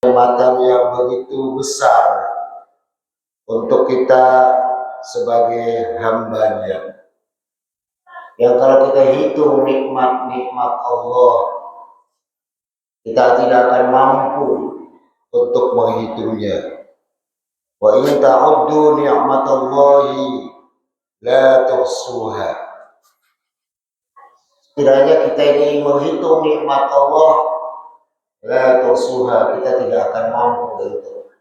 kenikmatan yang begitu besar untuk kita sebagai hambanya. Yang kalau kita hitung nikmat-nikmat Allah, kita tidak akan mampu untuk menghitungnya. Wa in ta'uddu ni'matallahi la tuhsuha. Setidaknya kita ini menghitung nikmat Allah, la tuhsuha, kita tidak akan mampu untuk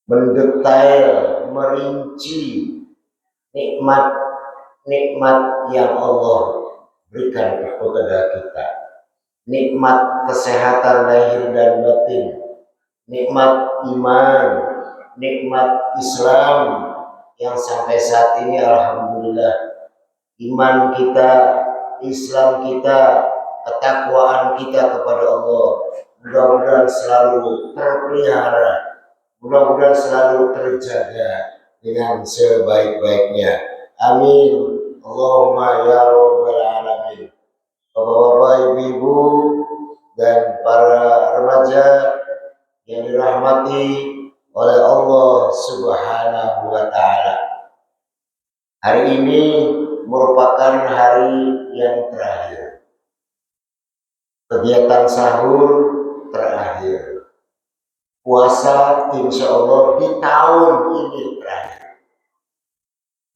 mendetail, merinci nikmat yang Allah berikan kepada kita. Nikmat kesehatan lahir dan batin, nikmat iman, nikmat Islam yang sampai saat ini alhamdulillah iman kita, Islam kita, ketakwaan kita kepada Allah mudah-mudahan selalu terpelihara, mudah-mudahan selalu terjaga dengan sebaik-baiknya. Amin. Allahumma ya rabbal alamin. Bapak-bapak, ibu-ibu, dan para remaja yang dirahmati oleh Allah Subhanahu wa Ta'ala. Hari ini merupakan hari yang terakhir. Kegiatan sahur terakhir. Puasa insya Allah di tahun ini terakhir.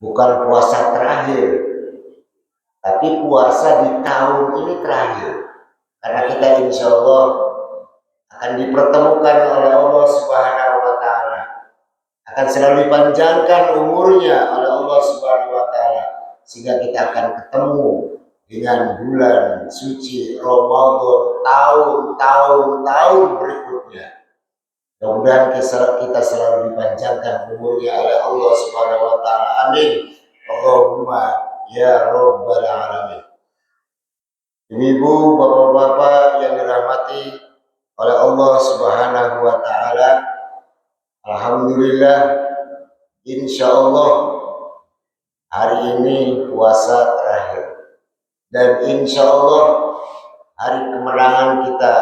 Bukan puasa terakhir, tapi puasa di tahun ini terakhir. Karena kita insya Allah akan dipertemukan oleh Allah Subhanahu wa Ta'ala, akan selalu dipanjangkan umurnya oleh Allah Subhanahu wa Ta'ala, sehingga kita akan ketemu dengan bulan suci Ramadan tahun-tahun berikutnya. Mudah-mudahan kita selalu dipanjangkan umurnya oleh Allah Subhanahu wa Ta'ala. Amin. Allahumma ya rabbal alamin. Ibu, bapak-bapak yang dirahmati oleh Allah Subhanahu wa Ta'ala, alhamdulillah, insya Allah hari ini puasa terakhir, dan insya Allah hari kemenangan kita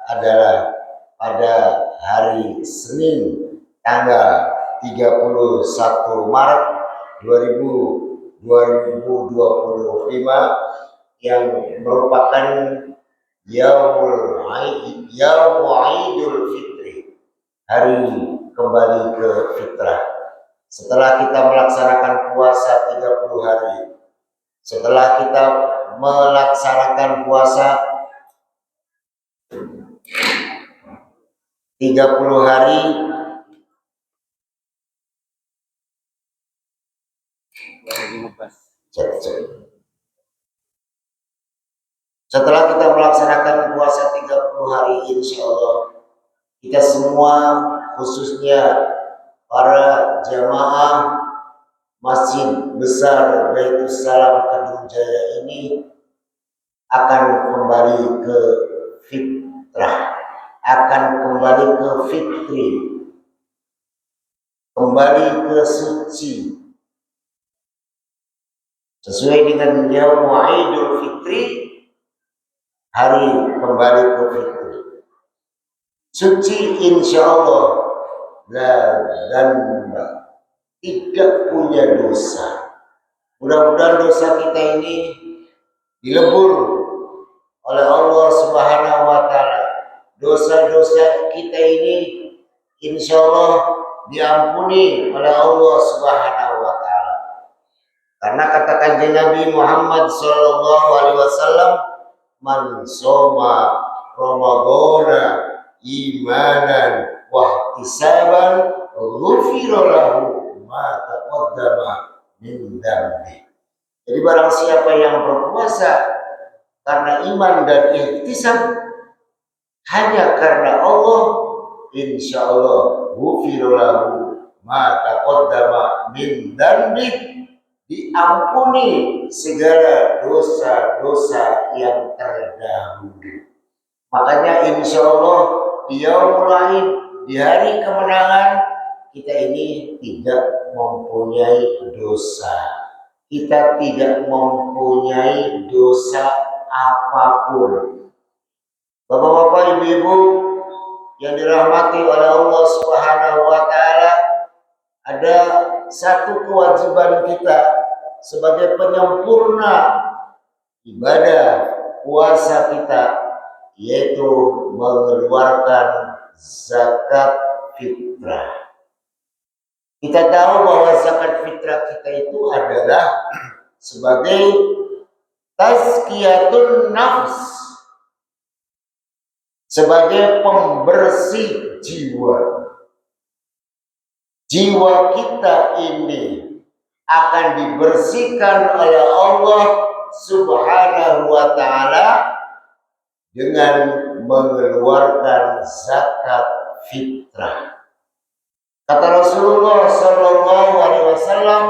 adalah pada hari Senin tanggal 31 Maret 2025 yang merupakan Yaumul Idul Fitri, hari kembali ke fitrah. Setelah kita melaksanakan puasa 30 hari, setelah kita melaksanakan puasa 30 hari, setelah kita melaksanakan puasa 30 hari, insya Allah kita semua, khususnya para jamaah Masjid Besar Baitus Salam Kedung Jaya ini akan kembali ke fitrah, akan kembali ke fitri, kembali ke suci, sesuai dengan Yaumul Idul Fitri, hari kembali ke fitri. Suci insya Allah, dan tidak punya dosa. Mudah-mudahan dosa kita ini dilebur oleh Allah Subhanahu wa Ta'ala. Dosa-dosa kita ini insya Allah diampuni oleh Allah Subhanahu wa Ta'ala. Karena kata kanjeng Nabi Muhammad sallallahu alaihi wasallam, man soma Ramadana imanan wa ihtisaban ghufira lahu ma taqaddama min dhanbi. Jadi barang siapa yang berpuasa karena iman dan ihtisab hanya karena Allah, insya Allah ghufira lahu ma taqaddama min dhanbi, diampuni segala dosa-dosa yang terdahulu. Makanya insya Allah di Yaumul Id, di hari kemenangan, kita ini tidak mempunyai dosa. Kita tidak mempunyai dosa apapun. Bapak-bapak, ibu-ibu yang dirahmati oleh Allah Subhanahu wa taala, ada satu kewajiban kita sebagai penyempurna ibadah puasa kita, yaitu mengeluarkan zakat fitrah. Kita tahu bahwa zakat fitrah kita itu adalah sebagai tazkiyatun nafs, sebagai pembersih jiwa. Jiwa kita ini akan dibersihkan oleh Allah Subhanahu wa taala dengan mengeluarkan zakat fitrah. Kata Rasulullah sallallahu alaihi wasallam,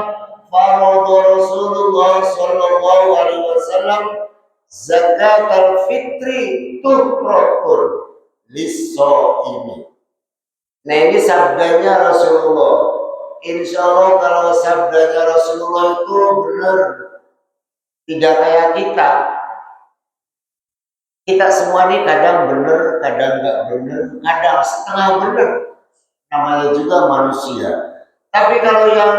"Farada Rasulullah sallallahu alaihi wasallam zakat al-fitri tuhratun lis-shaimi." Nah, ini sabdanya Rasulullah. Insya Allah kalau sabdanya Rasulullah itu benar, tidak kayak kita. Kita semua ini kadang benar, kadang nggak benar, kadang setengah benar. Namanya juga manusia. Tapi kalau yang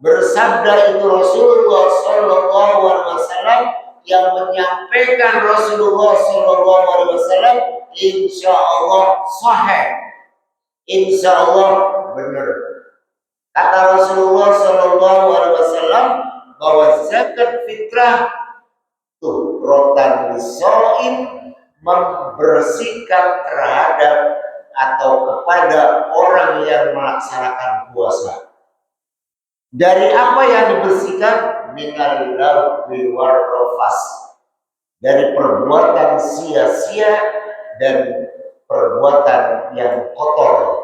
bersabda itu Rasulullah Sallallahu Alaihi Wasallam, yang menyampaikan Rasulullah Sallallahu Alaihi Wasallam, insya Allah sahih, insya Allah benar. Kata Rasulullah Sallallahu Alaihi Wasallam bahwa zakat fitrah tuh rotan lisoin, membersihkan terhadap atau kepada orang yang melaksanakan puasa. Dari apa yang dibersihkan? Minal lagwi war rafas, dari perbuatan sia-sia dan perbuatan yang kotor,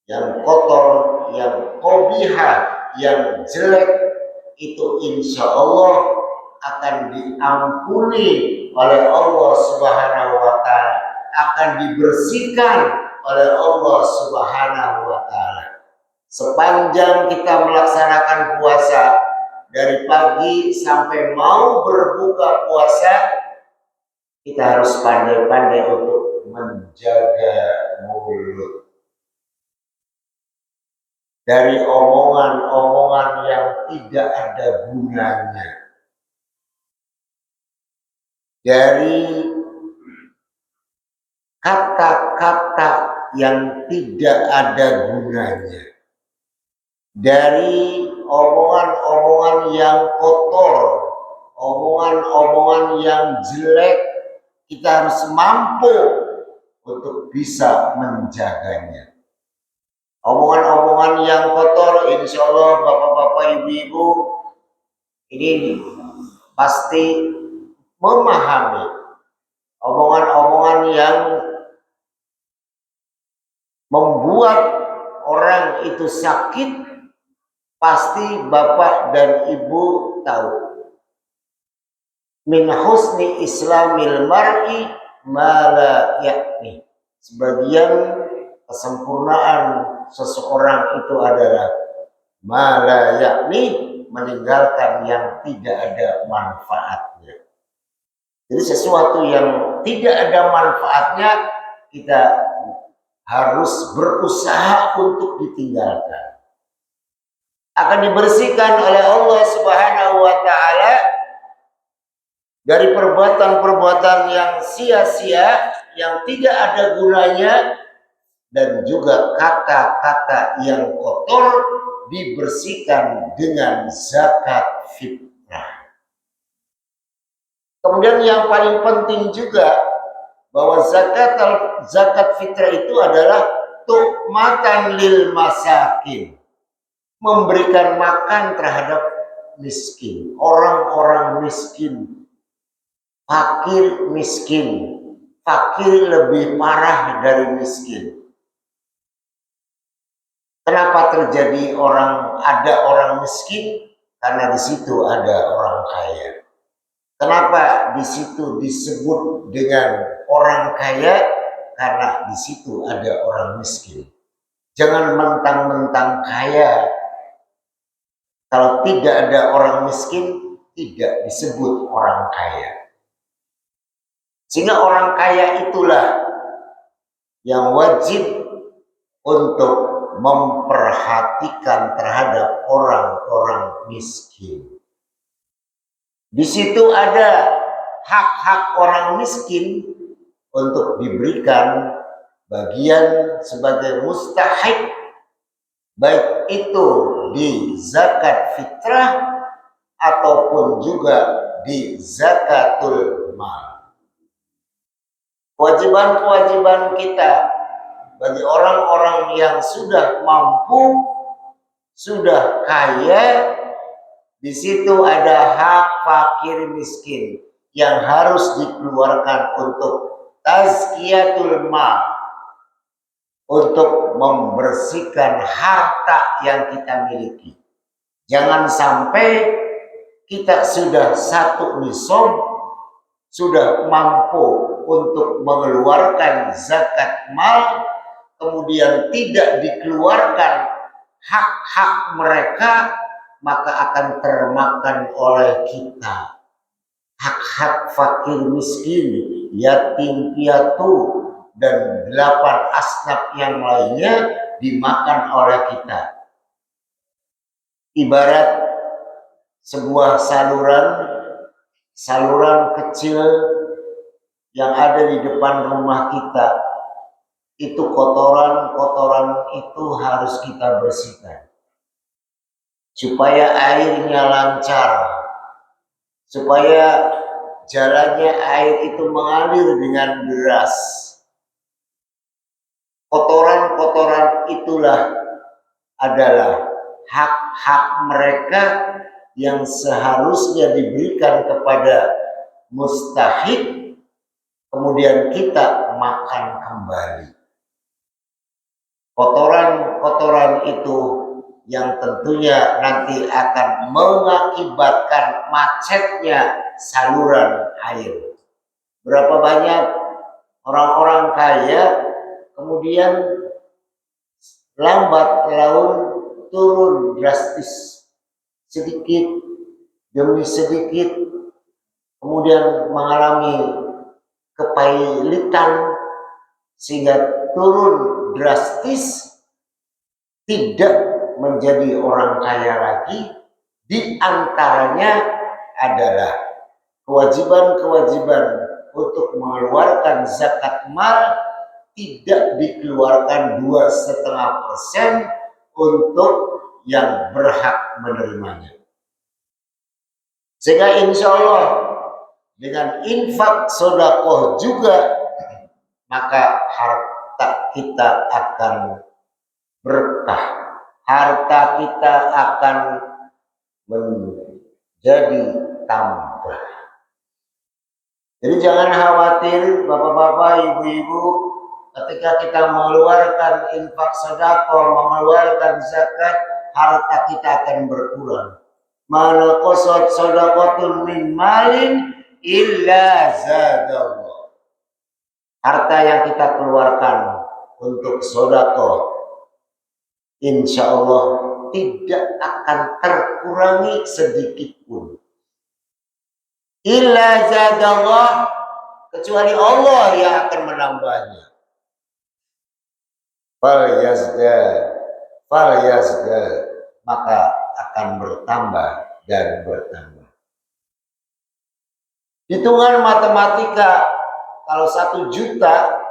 yang qobihah, yang jelek, itu insya Allah akan diampuni oleh Allah Subhanahu wa taala, akan dibersihkan oleh Allah Subhanahu wa taala. Sepanjang kita melaksanakan puasa dari pagi sampai mau berbuka puasa, kita harus pandai-pandai untuk menjaga mulut dari omongan-omongan yang tidak ada gunanya, dari kata-kata yang tidak ada gunanya, dari omongan-omongan yang kotor, omongan-omongan yang jelek. Kita harus mampu untuk bisa menjaganya. Omongan-omongan yang kotor, insya Allah bapak-bapak, ibu-ibu ini pasti memahami. Omongan-omongan yang membuat orang itu sakit, pasti bapak dan ibu tahu. Min husni islamil mar'i ma la ya'ni. Sebagian kesempurnaan seseorang itu adalah ma la ya'ni, meninggalkan yang tidak ada manfaatnya. Jadi sesuatu yang tidak ada manfaatnya kita harus berusaha untuk ditinggalkan. Akan dibersihkan oleh Allah Subhanahu wa taala dari perbuatan-perbuatan yang sia-sia, yang tidak ada gunanya, dan juga kata-kata yang kotor dibersihkan dengan zakat fitrah. Kemudian yang paling penting juga bahwa zakat fitrah itu adalah tu'matan lil masakin, memberikan makan terhadap miskin, orang-orang miskin, fakir miskin. Fakir lebih parah dari miskin. Kenapa terjadi ada orang miskin? Karena di situ ada orang kaya. Kenapa di situ disebut dengan orang kaya? Karena di situ ada orang miskin. Jangan mentang-mentang kaya. Kalau tidak ada orang miskin, tidak disebut orang kaya. Sehingga orang kaya itulah yang wajib untuk memperhatikan terhadap orang-orang miskin. Di situ ada hak-hak orang miskin untuk diberikan bagian sebagai mustahik, baik itu di zakat fitrah ataupun juga di zakatul mal. Kewajiban-kewajiban kita bagi orang-orang yang sudah mampu, sudah kaya, di situ ada hak fakir miskin yang harus dikeluarkan untuk tazkiyatul mal, untuk membersihkan harta yang kita miliki. Jangan sampai kita sudah satu nisab, sudah mampu untuk mengeluarkan zakat mal, kemudian tidak dikeluarkan hak-hak mereka, maka akan termakan oleh kita. Hak-hak fakir miskin, yatim piatu, dan 8 asnaf yang lainnya dimakan oleh kita. Ibarat sebuah saluran kecil yang ada di depan rumah kita, itu kotoran-kotoran itu harus kita bersihkan supaya airnya lancar, supaya jalannya air itu mengalir dengan deras. Kotoran-kotoran itulah adalah hak-hak mereka yang seharusnya diberikan kepada mustahik, kemudian kita makan kembali. Kotoran-kotoran itu yang tentunya nanti akan mengakibatkan macetnya saluran air. Berapa banyak orang-orang kaya kemudian lambat laun turun drastis, sedikit demi sedikit, kemudian mengalami kepailitan sehingga turun drastis, tidak menjadi orang kaya lagi. Di antaranya adalah kewajiban-kewajiban untuk mengeluarkan zakat mal tidak dikeluarkan 2,5% untuk yang berhak menerimanya. Sehingga insya Allah dengan infak sodakoh juga, maka harta kita akan berkah. Harta kita akan menjadi tambah. Jadi jangan khawatir bapak-bapak, ibu-ibu, ketika kita mengeluarkan infak sedekah, mengeluarkan zakat, harta kita akan berkurang. Ma qasat sadaqatun min malin illa zadallah. Harta yang kita keluarkan untuk sedekah, insya Allah tidak akan terkurangi sedikit pun. Illa zadallah, kecuali Allah yang akan menambahnya. Fal yazdad, maka akan bertambah dan bertambah. Hitungan matematika, kalau 1 juta,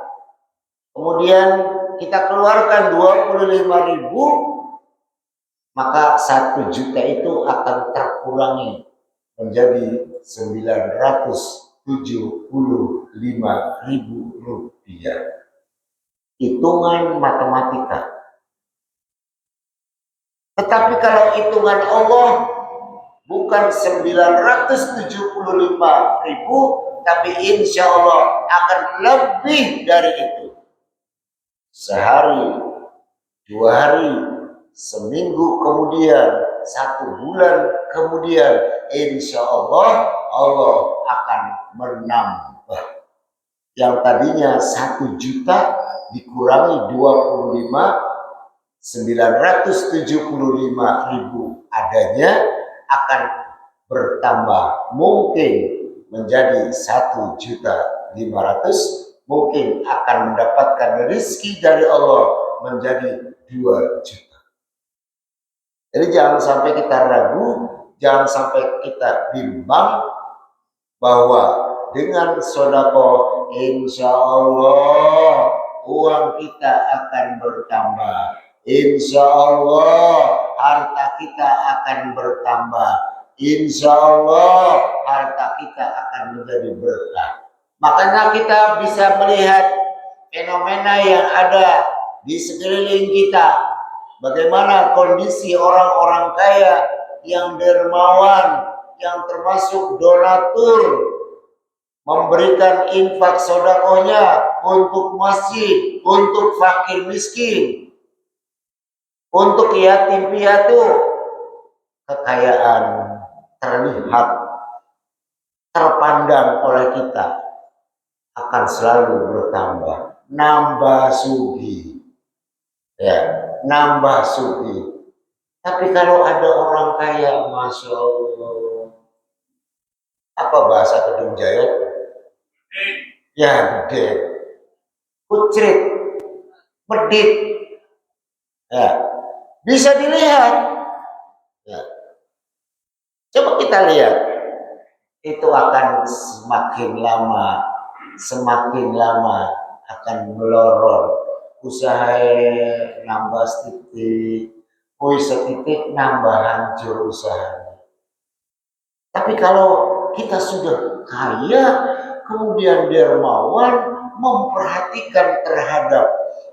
kemudian kita keluarkan 25.000, maka 1 juta itu akan terkurangi menjadi 975.000 rupiah. Hitungan matematika. Tetapi kalau hitungan Allah bukan 975.000, tapi insya Allah akan lebih dari itu. Sehari, 2 hari, seminggu kemudian, 1 bulan kemudian, insya Allah Allah akan menambah. Yang tadinya 1 juta dikurangi 975.000 adanya, akan bertambah mungkin menjadi 1.500.000, mungkin akan mendapatkan rezeki dari Allah menjadi 2 juta. Jadi jangan sampai kita ragu, jangan sampai kita bimbang bahwa dengan sedekah insya Allah uang kita akan bertambah. Insya Allah harta kita akan bertambah. Insya Allah harta kita akan menjadi berkah. Makanya kita bisa melihat fenomena yang ada di sekeliling kita. Bagaimana kondisi orang-orang kaya yang dermawan, yang termasuk donatur, memberikan infak sodakohnya untuk masjid, untuk fakir miskin, untuk yatim piatu. Kekayaan terlihat, terpandang oleh kita akan selalu bertambah, nambah sugi, ya, nambah sugi. Tapi kalau ada orang kaya, masya Allah, apa bahasa Kedung Jaya? Ya, gede, kucrit, medit, ya, bisa dilihat. Ya. Coba kita lihat, itu akan semakin lama akan melorot. Usaha nambah setitik, setitik nambah hancur usahanya. Tapi kalau kita sudah kaya, kemudian dermawan, memperhatikan terhadap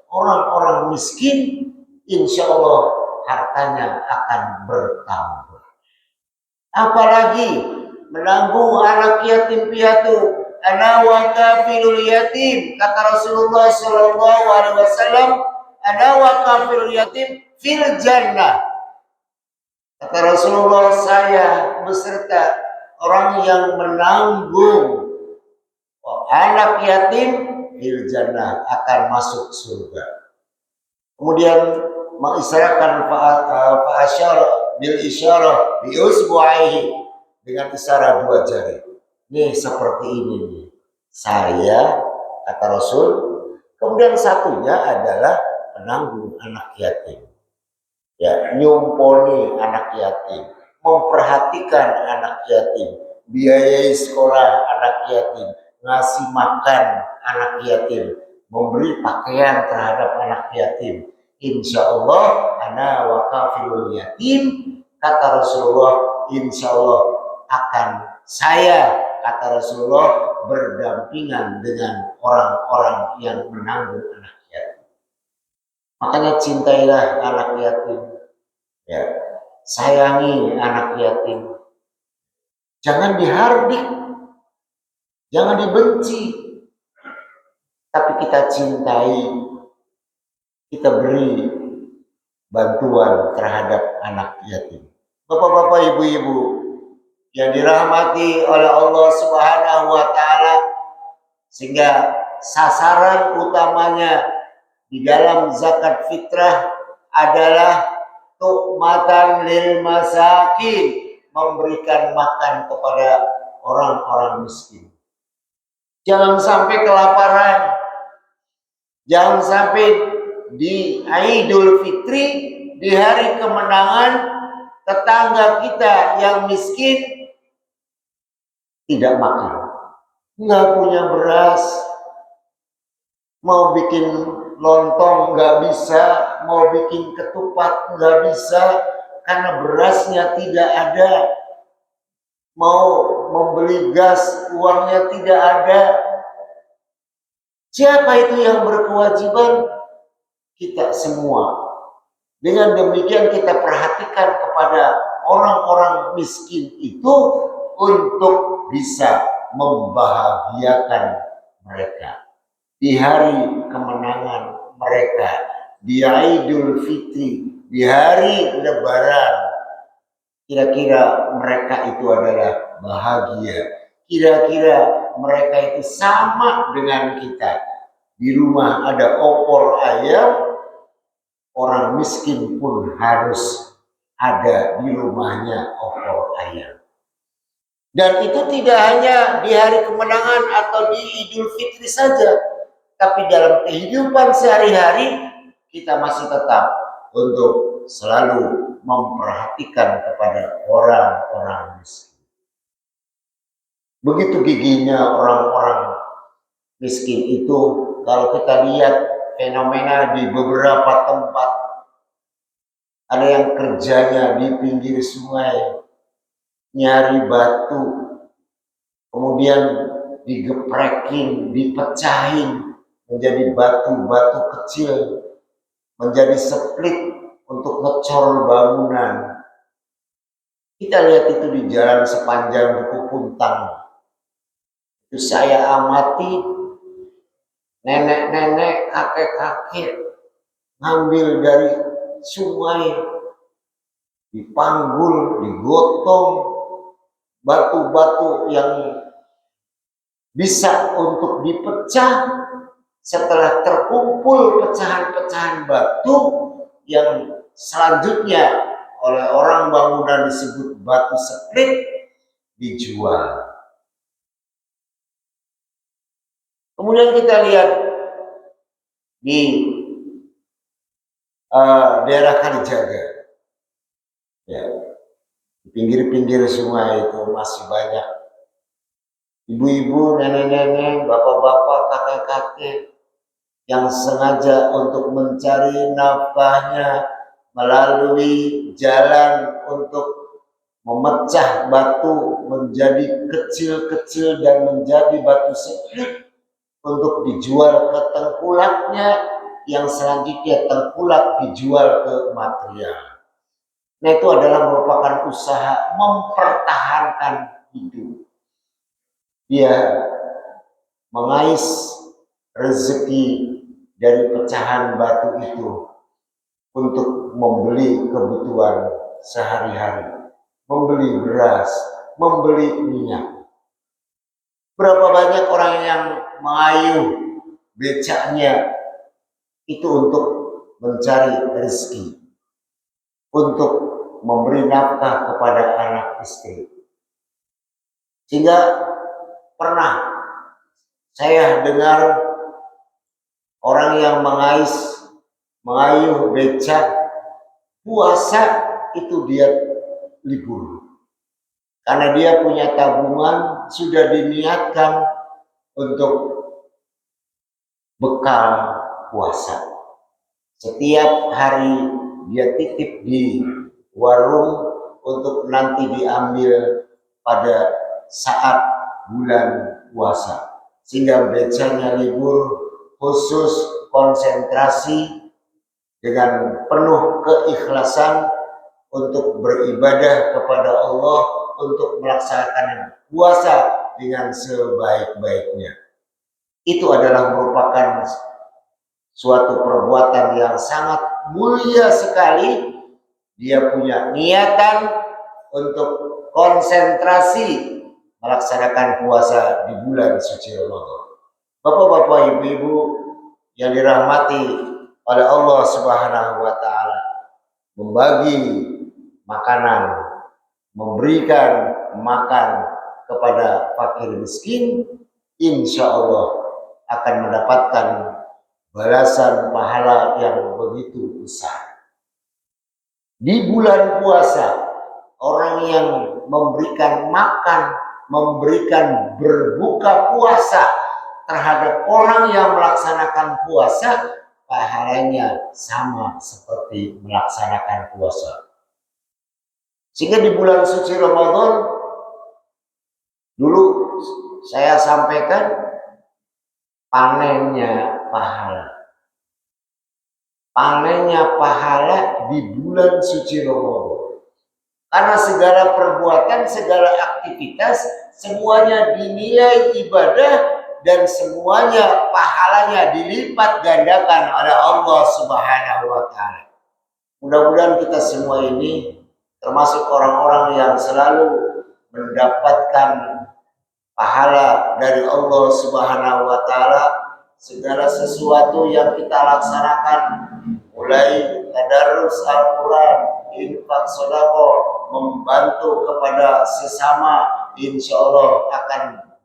orang-orang miskin, insya Allah hartanya akan bertambah. Apalagi menanggung anak yatim piatu, ana wa kafilul yatim, kata Rasulullah Shallallahu Alaihi Wasallam, ana wa kafilul yatim fil jannah. Kata Rasulullah, saya beserta orang yang menanggung anak yatim fil jannah akan masuk surga. Kemudian mengisyaratkan fa'asyara bil isyarah bi usbu'aihi, dengan isyarat 2 jari. Nih seperti ini nih. Saya, kata Rasul. Kemudian satunya adalah menanggung anak yatim. Ya, nyumponi anak yatim, memperhatikan anak yatim, biayai sekolah anak yatim, ngasih makan anak yatim, memberi pakaian terhadap anak yatim. Insya Allah ana wa kafilul yatim, kata Rasulullah, insya Allah akan saya, kata Rasulullah, berdampingan dengan orang-orang yang menanggung anak yatim. Makanya cintailah anak yatim, ya, sayangi anak yatim, jangan dihardik, jangan dibenci, tapi kita cintai, kita beri bantuan terhadap anak yatim. Bapak-bapak, ibu-ibu yang dirahmati oleh Allah Subhanahu wa Ta'ala, sehingga sasaran utamanya di dalam zakat fitrah adalah tu'matan lil masakin, memberikan makan kepada orang-orang miskin. Jangan sampai kelaparan, jangan sampai di Idul Fitri, di hari kemenangan, tetangga kita yang miskin tidak makan, nggak punya beras, mau bikin lontong nggak bisa, mau bikin ketupat nggak bisa karena berasnya tidak ada, mau membeli gas uangnya tidak ada. Siapa itu yang berkewajiban? Kita semua. Dengan demikian kita perhatikan kepada orang-orang miskin itu untuk bisa membahagiakan mereka di hari kemenangan mereka, di Idul Fitri, di hari Lebaran. Kira-kira mereka itu adalah bahagia, kira-kira mereka itu sama dengan kita. Di rumah ada opor ayam, orang miskin pun harus ada di rumahnya opor ayam. Dan itu tidak hanya di hari kemenangan atau di Idul Fitri saja, tapi dalam kehidupan sehari-hari kita masih tetap untuk selalu memperhatikan kepada orang-orang miskin. Begitu giginya orang-orang miskin itu, kalau kita lihat fenomena di beberapa tempat, ada yang kerjanya di pinggir sungai, nyari batu, kemudian digeprekin, dipecahin menjadi batu-batu kecil, menjadi split untuk ngecor bangunan. Kita lihat itu di jalan sepanjang Duku Puntang. Itu saya amati nenek-nenek, kakek-kakek ngambil dari sungai, dipanggul, digotong, batu-batu yang bisa untuk dipecah. Setelah terkumpul pecahan-pecahan batu yang selanjutnya oleh orang bangunan disebut batu split, dijual. Kemudian kita lihat di daerah Kalijaga, ya, di pinggir-pinggir sungai itu masih banyak ibu-ibu, nenek-nenek, bapak-bapak, kakek-kakek yang sengaja untuk mencari nafkahnya melalui jalan untuk memecah batu menjadi kecil-kecil dan menjadi batu split untuk dijual ke tengkulaknya, yang selanjutnya tengkulak dijual ke material. Nah, itu adalah merupakan usaha mempertahankan hidup. Dia mengais rezeki dari pecahan batu itu untuk membeli kebutuhan sehari-hari, membeli beras, membeli minyak. Berapa banyak orang yang mengayuh becaknya itu untuk mencari rezeki, untuk memberi nafkah kepada anak istri. Sehingga pernah saya dengar orang yang mengayuh becak, puasa itu dia libur. Karena dia punya tabungan, sudah diniatkan untuk bekal puasa. Setiap hari dia titip di warung untuk nanti diambil pada saat bulan puasa. Sehingga becaknya libur, khusus konsentrasi dengan penuh keikhlasan untuk beribadah kepada Allah, untuk melaksanakan puasa dengan sebaik-baiknya. Itu adalah merupakan suatu perbuatan yang sangat mulia sekali. Dia punya niatan untuk konsentrasi melaksanakan puasa di bulan suci Ramadan. Bapak-bapak, ibu-ibu yang dirahmati oleh Allah Subhanahu wa taala, membagi makanan, memberikan makan kepada fakir miskin, insya Allah akan mendapatkan balasan pahala yang begitu besar. Di bulan puasa, orang yang memberikan makan, memberikan berbuka puasa terhadap orang yang melaksanakan puasa, pahalanya sama seperti melaksanakan puasa. Sehingga di bulan suci Ramadan, dulu saya sampaikan panennya pahala. Panennya pahala di bulan suci Ramadan. Karena segala perbuatan, segala aktivitas, semuanya dinilai ibadah dan semuanya pahalanya dilipat gandakan oleh Allah Subhanahu wa taala. Mudah-mudahan kita semua ini termasuk orang-orang yang selalu mendapatkan pahala dari Allah Subhanahu wa taala. Segala sesuatu yang kita laksanakan, mulai tadarus Al-Quran, infak sedekah, membantu kepada sesama, insya Allah akan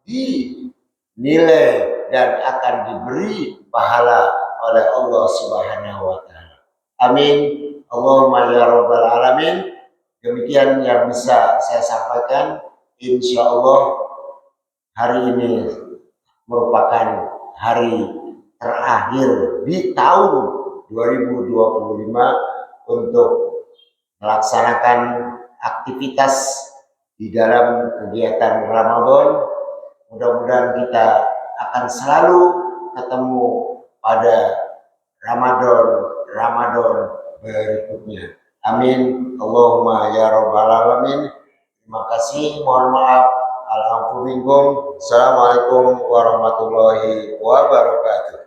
dinilai dan akan diberi pahala oleh Allah Subhanahu wa taala. Amin. Allahumma ya rabbal alamin. Demikian yang bisa saya sampaikan. Insya Allah hari ini merupakan hari terakhir di tahun 2025 untuk melaksanakan aktivitas di dalam kegiatan Ramadan. Mudah-mudahan kita akan selalu ketemu pada Ramadan berikutnya. Amin. Allahumma ya rabbal alamin. Terima kasih. Mohon maaf. Alhamdulillah. Assalamualaikum warahmatullahi wabarakatuh.